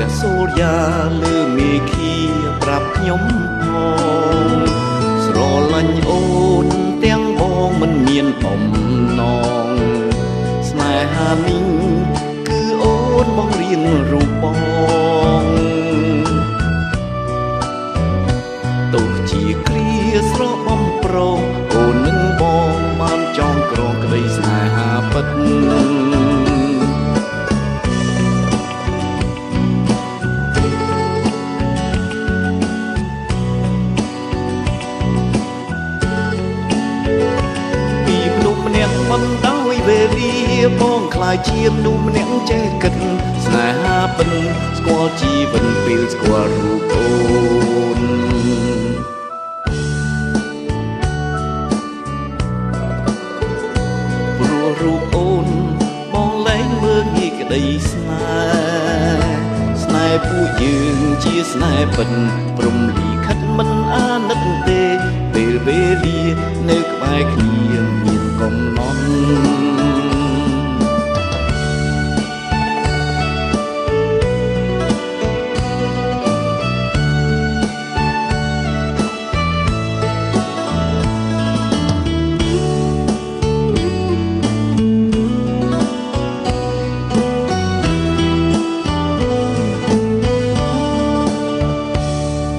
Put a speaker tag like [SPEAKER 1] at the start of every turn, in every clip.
[SPEAKER 1] ព្រះសូរ្យាលើមេឃាប្រាប់ខ្ញុំផងស្រឡាញ់អូនទាំងបងមិនមានបំណងស្នេហានេះគឺអូនបង្រៀនរូបបងទោះជាគ្រាស្របំប្រងអូននឹងបងបានចងក្រងក្តីស្នេហាពិតមិនដោយវេលាបងខ្លាយជាមនុស្សម្នាក់ចេះគិតស្នេហាពិនស្គាល់ជីវិតពេលស្គាល់រូបអូនព្រោះរូបអូនបងលែងមើលងាយក្តីស្នេហ៍ពួកយើងជាស្នេហ៍ពិនព្រំលីខិតមិនអាណិតទេពេលវេលានៅក្បែរគ្នាមានកំណត់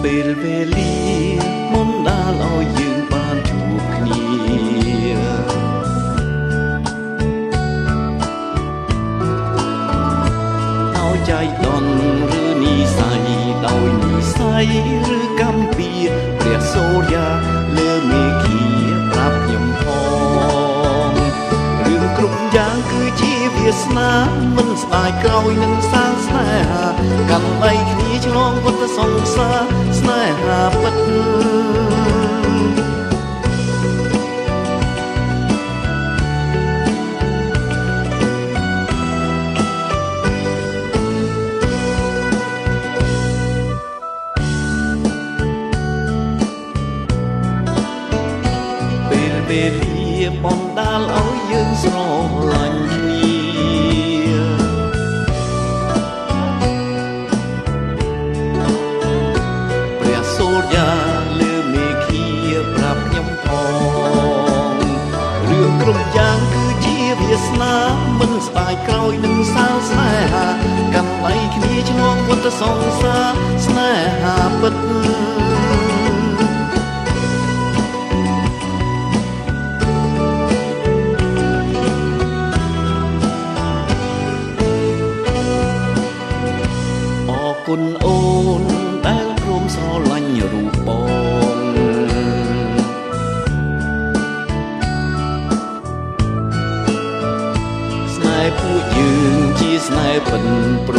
[SPEAKER 1] ពេលវេលាមុនដាល់ឲ្យយើងបានជួបគ្នាដោយចៃដន្យឬនិស័យដោយនិស័យឬកម្មពីព្រះសូរ្យាលើមេឃាប្រាប់ខ្ញុំផងរឿងគ្រប់យ៉ាងគឺជាវាសនាមិនស្ដាយក្រោយនឹងសាងស្នេហាកាន់បីគ្នាឆ្លងវដ្តសង្សារស្នេហាពិតពេលវេលាបណ្ដាលឲ្យយើងស្រឡាញ់គ្នាព្រះសូរ្យាលើមេឃាប្រាប់ខ្ញុំផងរឿងគ្រប់យ៉ាងគឺជាវាសនាមិនស្ដាយក្រោយនឹងសាលស្នេហាកាន់ដៃគ្នាឆ្លងវដ្តសង្សារស្នេហាពិតគុណអូនដែលព្រមស្រឡាញ់រូបបងស្នេហ៍ពួកយើងជាស្នេហ៍ពិនព្រ